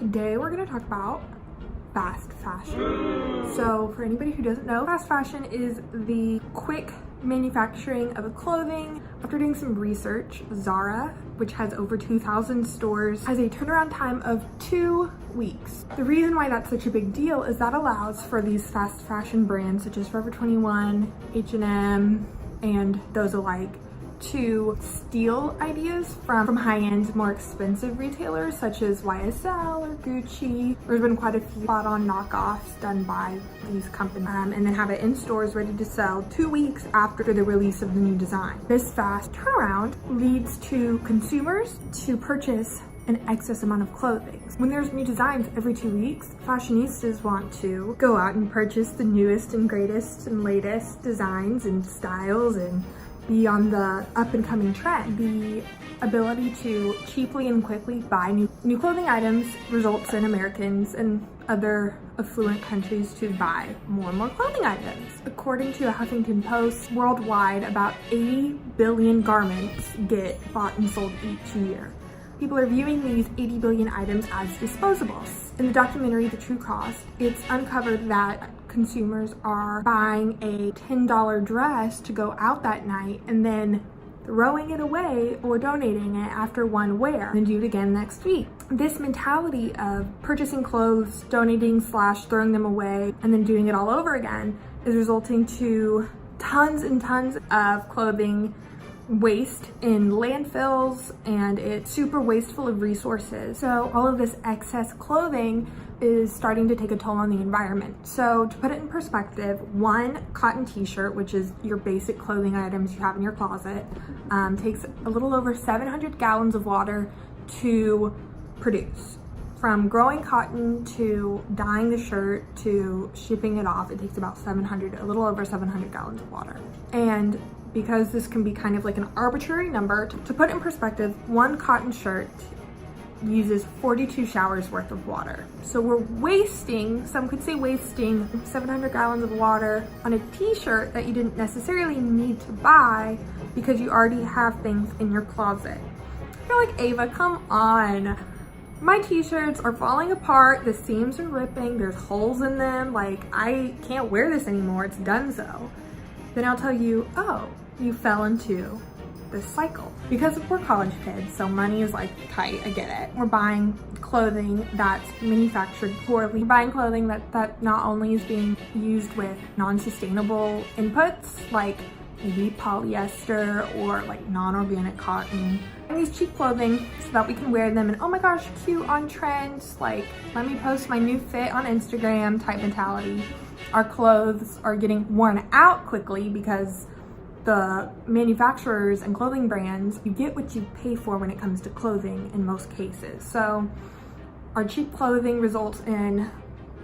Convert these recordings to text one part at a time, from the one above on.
Today we're going to talk about fast fashion. So for anybody who doesn't know, fast fashion is the quick manufacturing of clothing. After doing some research, Zara, which has over 2,000 stores, has a turnaround time of 2 weeks. The reason why that's such a big deal is that allows for these fast fashion brands such as Forever 21, H&M, and those alike to steal ideas from high-end, more expensive retailers such as YSL or Gucci. There's been quite a few spot-on knockoffs done by these companies and then have it in stores ready to sell 2 weeks after the release of the new design. This fast turnaround leads to consumers to purchase an excess amount of clothing. When there's new designs every 2 weeks, fashionistas want to go out and purchase the newest and greatest and latest designs and styles and be on the up-and-coming trend. The ability to cheaply and quickly buy new clothing items results in Americans and other affluent countries to buy more and more clothing items. According to the Huffington Post, worldwide about 80 billion garments get bought and sold each year. People are viewing these 80 billion items as disposable. In the documentary, The True Cost, it's uncovered that consumers are buying a $10 dress to go out that night and then throwing it away or donating it after one wear and do it again next week. This mentality of purchasing clothes, donating / throwing them away, and then doing it all over again is resulting to tons and tons of clothing waste in landfills, and it's super wasteful of resources. So all of this excess clothing is starting to take a toll on the environment. So to put it in perspective, one cotton t-shirt, which is your basic clothing items you have in your closet, takes a little over 700 gallons of water to produce. From growing cotton to dyeing the shirt to shipping it off, it takes about a little over 700 gallons of water. And because this can be kind of like an arbitrary number, to put it in perspective, one cotton shirt uses 42 showers worth of water. So we're wasting, some could say wasting 700 gallons of water on a t-shirt that you didn't necessarily need to buy because you already have things in your closet. You're like, Ava, come on. My t-shirts are falling apart, the seams are ripping, there's holes in them, like I can't wear this anymore, it's done so. Then I'll tell you, oh, you fell into this cycle. Because we're college kids, so money is like tight, I get it. We're buying clothing that's manufactured poorly. We're buying clothing that not only is being used with non-sustainable inputs, like maybe polyester or like non-organic cotton. And these cheap clothing so that we can wear them and oh my gosh, cute, on trend, like let me post my new fit on Instagram type mentality. Our clothes are getting worn out quickly because the manufacturers and clothing brands, you get what you pay for when it comes to clothing in most cases. So our cheap clothing results in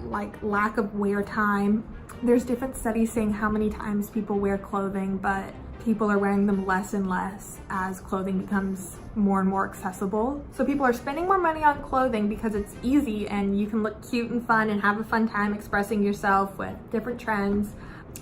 like lack of wear time. There's different studies saying how many times people wear clothing, but people are wearing them less and less as clothing becomes more and more accessible. So people are spending more money on clothing because it's easy and you can look cute and fun and have a fun time expressing yourself with different trends.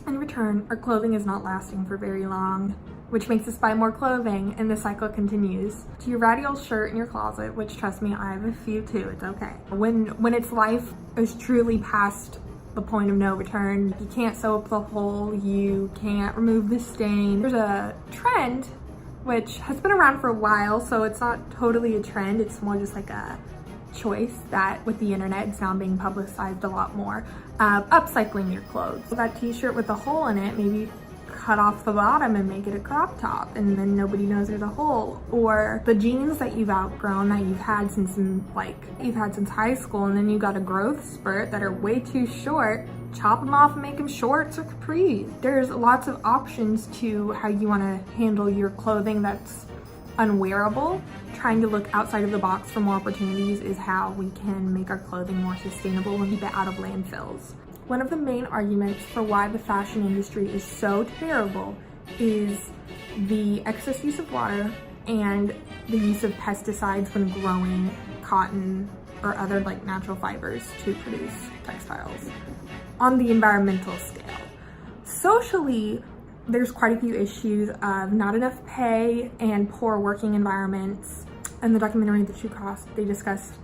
In return, our clothing is not lasting for very long, which makes us buy more clothing and the cycle continues. To your ratty old shirt in your closet, which trust me, I have a few too, it's okay. When its life is truly past the point of no return, you can't sew up the hole, you can't remove the stain. There's a trend which has been around for a while, so it's not totally a trend, it's more just like a choice that with the internet it's now being publicized a lot more. Upcycling your clothes. So that t-shirt with a hole in it, maybe cut off the bottom and make it a crop top and then nobody knows there's a hole. Or the jeans that you've outgrown that you've had since high school and then you got a growth spurt that are way too short, chop them off and make them shorts or capris. There's lots of options to how you want to handle your clothing that's unwearable. Trying to look outside of the box for more opportunities is how we can make our clothing more sustainable and keep it out of landfills. One of the main arguments for why the fashion industry is so terrible is the excess use of water and the use of pesticides when growing cotton or other like natural fibers to produce textiles on the environmental scale. Socially, there's quite a few issues of not enough pay and poor working environments. In the documentary The True Cost, they discussed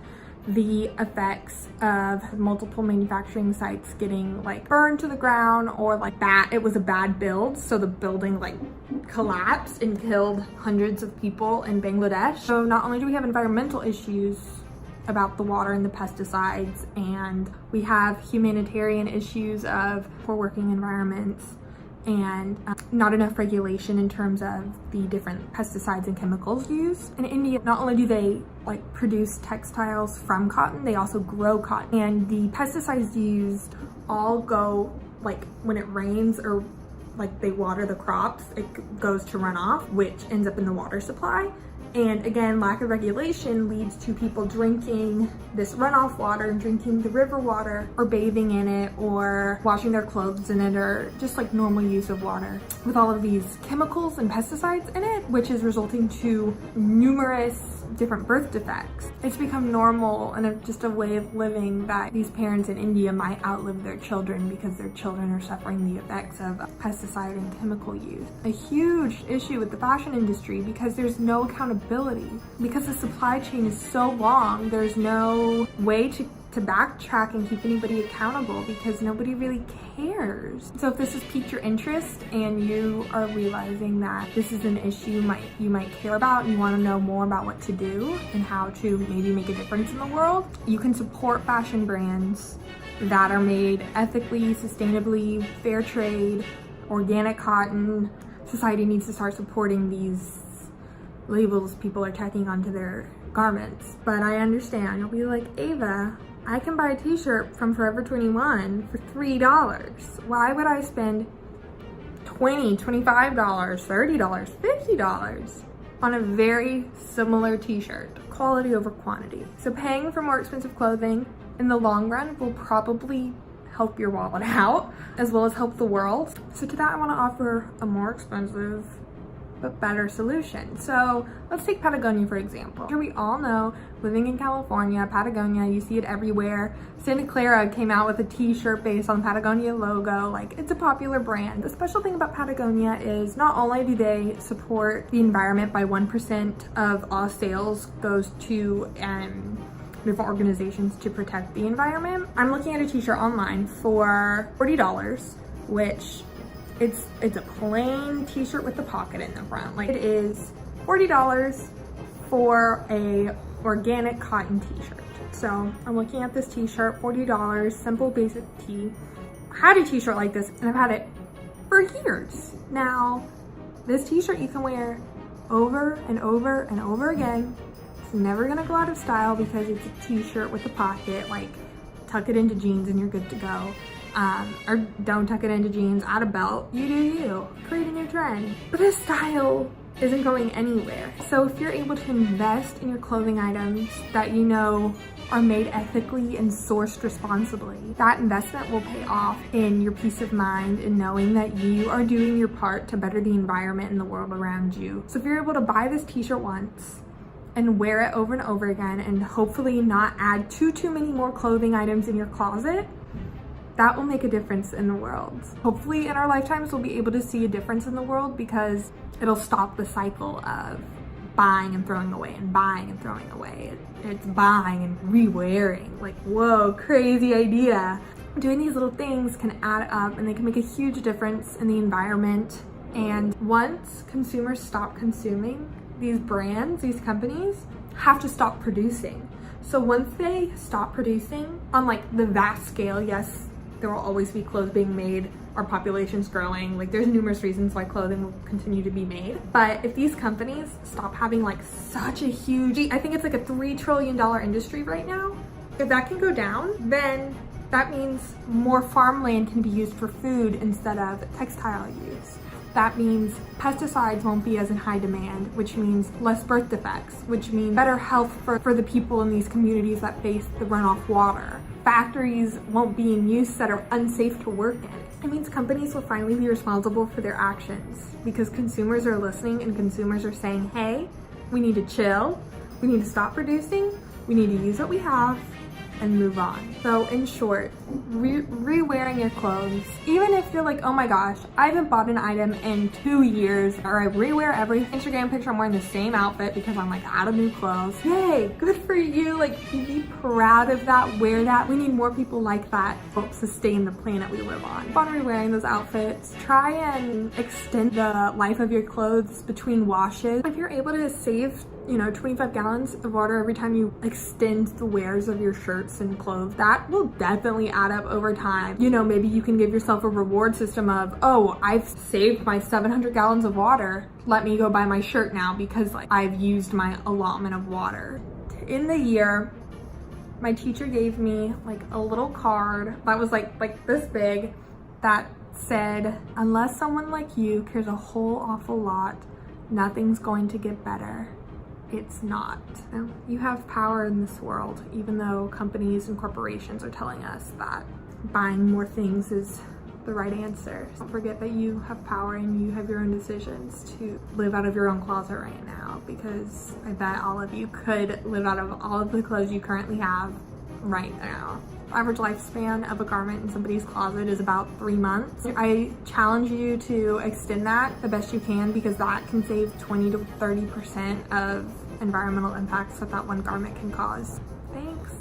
the effects of multiple manufacturing sites getting like burned to the ground, or like that it was a bad build, so the building like collapsed and killed hundreds of people in Bangladesh. So not only do we have environmental issues about the water and the pesticides, and we have humanitarian issues of poor working environments and not enough regulation in terms of the different pesticides and chemicals used. In India, not only do they like produce textiles from cotton, they also grow cotton, and the pesticides used all go, like when it rains or like they water the crops, it goes to runoff, which ends up in the water supply. And again, lack of regulation leads to people drinking this runoff water and drinking the river water, or bathing in it, or washing their clothes in it, or just like normal use of water with all of these chemicals and pesticides in it, which is resulting to numerous different birth defects. It's become normal and just a way of living that these parents in India might outlive their children because their children are suffering the effects of pesticide and chemical use. A huge issue with the fashion industry because there's no accountability. Because the supply chain is so long, there's no way to backtrack and keep anybody accountable because nobody really cares. So if this has piqued your interest and you are realizing that this is an issue you might care about, and you want to know more about what to do and how to maybe make a difference in the world, you can support fashion brands that are made ethically, sustainably, fair trade, organic cotton. Society needs to start supporting these labels people are tacking onto their garments. But I understand, you'll be like, Ava, I can buy a t-shirt from Forever 21 for $3. Why would I spend $20, $25, $30, $50 on a very similar t-shirt? Quality over quantity. So paying for more expensive clothing in the long run will probably help your wallet out as well as help the world. So to that, I want to offer a more expensive but better solution. So let's take Patagonia for example. Here we all know, living in California, Patagonia, you see it everywhere. Santa Clara came out with a t-shirt based on the Patagonia logo. Like, it's a popular brand. The special thing about Patagonia is not only do they support the environment by 1% of all sales goes to different organizations to protect the environment. I'm looking at a t-shirt online for $40, which it's a plain t-shirt with the pocket in the front. Like, it is $40 for a organic cotton t-shirt. So I'm looking at this t-shirt, $40, simple basic tee. I had a t-shirt like this and I've had it for years. Now, this t-shirt you can wear over and over and over again. It's never gonna go out of style because it's a t-shirt with a pocket. Like, tuck it into jeans and you're good to go. Or don't tuck it into jeans, add a belt, you do you, create a new trend. But this style isn't going anywhere. So if you're able to invest in your clothing items that you know are made ethically and sourced responsibly, that investment will pay off in your peace of mind and knowing that you are doing your part to better the environment and the world around you. So if you're able to buy this t-shirt once and wear it over and over again and hopefully not add too many more clothing items in your closet, that will make a difference in the world. Hopefully in our lifetimes we'll be able to see a difference in the world because it'll stop the cycle of buying and throwing away and buying and throwing away. It's buying and re-wearing. Like, whoa, crazy idea. Doing these little things can add up and they can make a huge difference in the environment. And once consumers stop consuming, these brands, these companies have to stop producing. So once they stop producing on like the vast scale, yes, there will always be clothes being made, our population's growing, like there's numerous reasons why clothing will continue to be made. But if these companies stop having like such a huge, I think it's like a $3 trillion industry right now, if that can go down, then that means more farmland can be used for food instead of textile use. That means pesticides won't be as in high demand, which means less birth defects, which means better health for the people in these communities that face the runoff water. Factories won't be in use that are unsafe to work in. It means companies will finally be responsible for their actions because consumers are listening and consumers are saying, hey, we need to chill, we need to stop producing, we need to use what we have, and move on. So in short, re-wearing your clothes, even if you're like, oh my gosh, I haven't bought an item in 2 years, or I re-wear every Instagram picture I'm wearing the same outfit because I'm like out of new clothes. Yay, good for you. Like, be proud of that, wear that. We need more people like that to help sustain the planet we live on. Keep on re-wearing those outfits. Try and extend the life of your clothes between washes. If you're able to save, you know, 25 gallons of water every time you extend the wears of your shirts and clothes, that will definitely add up over time. You know, maybe you can give yourself a reward system of, oh, I've saved my 700 gallons of water. Let me go buy my shirt now because like I've used my allotment of water. In the year, my teacher gave me like a little card that was like this big that said, unless someone like you cares a whole awful lot, nothing's going to get better. It's not. You have power in this world, even though companies and corporations are telling us that buying more things is the right answer. Don't forget that you have power and you have your own decisions to live out of your own closet right now, because I bet all of you could live out of all of the clothes you currently have right now. Average lifespan of a garment in somebody's closet is about 3 months. I challenge you to extend that the best you can, because that can save 20 to 30% of environmental impacts that one garment can cause. Thanks.